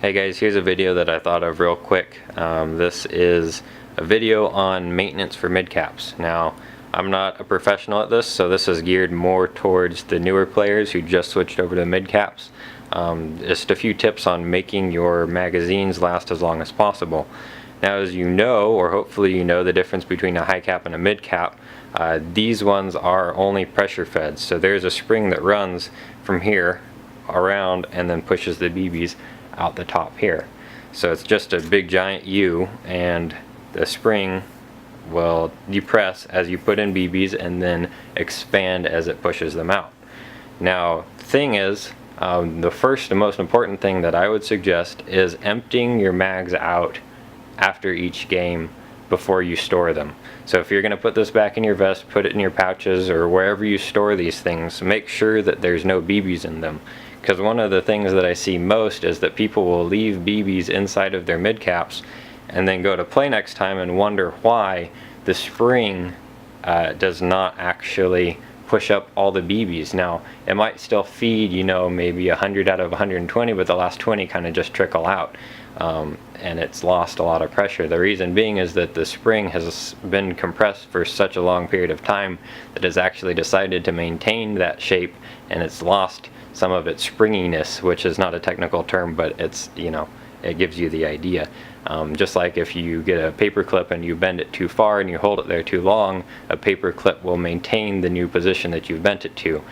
Hey guys, here's a video that I thought of real quick. This is a video on maintenance for midcaps. Now, I'm not a professional at this, so this is geared more towards the newer players who just switched over to midcaps. Just a few tips on making your magazines last as long as possible. Now, as you know, or hopefully you know, the difference between a high cap and a mid cap, these ones are only pressure fed. So there's a spring that runs from here around and then pushes the BBs out the top here. So it's just a big giant U, and the spring will depress as you put in BBs and then expand as it pushes them out. Now, the thing is, the first and most important thing that I would suggest is emptying your mags out after each game before you store them. So if you're going to put this back in your vest, put it in your pouches or wherever you store these things, make sure that there's no BBs in them. Because one of the things that I see most is that people will leave BBs inside of their midcaps and then go to play next time and wonder why the spring does not actually push up all the BBs. Now, it might still feed, you know, maybe 100 out of 120, but the last 20 kind of just trickle out. And it's lost a lot of pressure. The reason being is that the spring has been compressed for such a long period of time that it's actually decided to maintain that shape, and it's lost some of its springiness, which is not a technical term, but it's, you know, it gives you the idea. Just like if you get a paper clip and you bend it too far and you hold it there too long, a paper clip will maintain the new position that you've bent it to.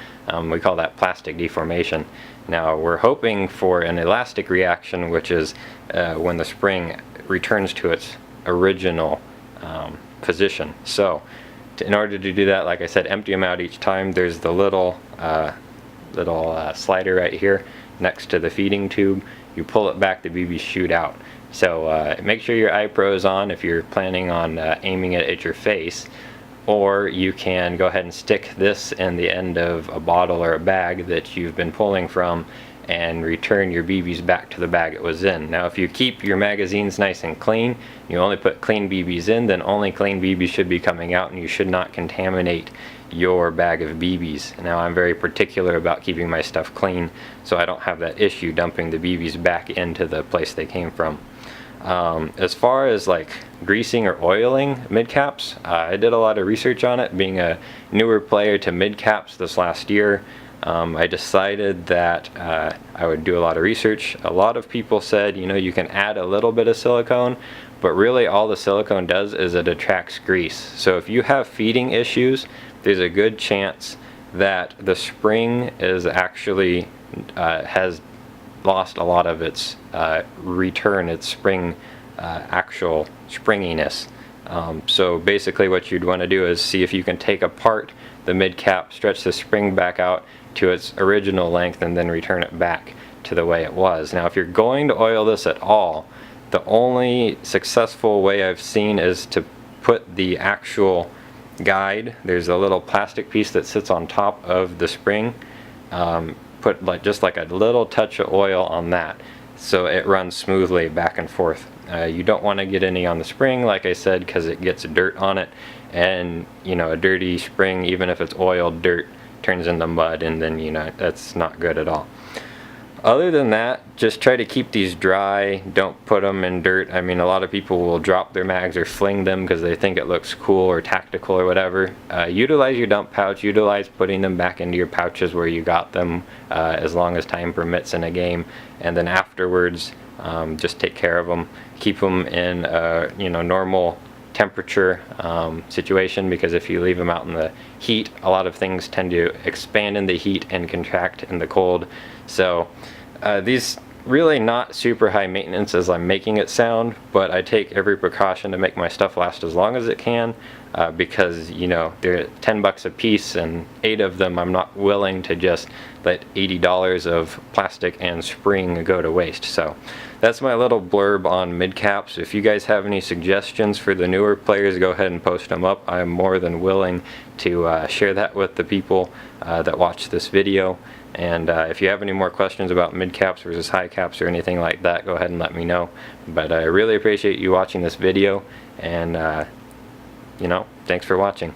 We call that plastic deformation. Now, we're hoping for an elastic reaction, which is when the spring returns to its original position. So in order to do that, like I said, empty them out each time. There's the little slider right here next to the feeding tube. You pull it back, the BBs shoot out. So make sure your eye pro is on if you're planning on aiming it at your face, or you can go ahead and stick this in the end of a bottle or a bag that you've been pulling from and return your BBs back to the bag it was in. Now, if you keep your magazines nice and clean, you only put clean BBs in, then only clean BBs should be coming out, and you should not contaminate your bag of BBs. Now, I'm very particular about keeping my stuff clean, so I don't have that issue dumping the BBs back into the place they came from. As far as like greasing or oiling midcaps, I did a lot of research on it. Being a newer player to midcaps this last year, I decided that I would do a lot of research. A lot of people said, you know, you can add a little bit of silicone, but really all the silicone does is it attracts grease. So if you have feeding issues, there's a good chance that the spring is actually has lost a lot of its its spring actual springiness. So basically what you'd want to do is see if you can take apart the mid cap, stretch the spring back out to its original length, and then return it back to the way it was. Now, if you're going to oil this at all, the only successful way I've seen is to put the actual guide, there's a little plastic piece that sits on top of the spring, put just like a little touch of oil on that so it runs smoothly back and forth. You don't want to get any on the spring, like I said, because it gets dirt on it, and you know, a dirty spring, even if it's oiled, dirt turns into mud, and then, you know, that's not good at all. Other than that, just try to keep these dry. Don't put them in dirt. I mean, a lot of people will drop their mags or fling them because they think it looks cool or tactical or whatever. Utilize your dump pouch. Utilize putting them back into your pouches where you got them, as long as time permits in a game. And then afterwards, just take care of them. Keep them in a, you know, normal temperature situation, because if you leave them out in the heat, a lot of things tend to expand in the heat and contract in the cold. So these really not super high maintenance as I'm making it sound, but I take every precaution to make my stuff last as long as it can, because, you know, they're 10 bucks a piece, and 8 of them I'm not willing to just let $80 of plastic and spring go to waste. So that's my little blurb on midcaps. If you guys have any suggestions for the newer players, go ahead and post them up. I'm more than willing to share that with the people that watch this video. And if you have any more questions about midcaps versus high caps or anything like that, go ahead and let me know. But I really appreciate you watching this video, and you know, thanks for watching.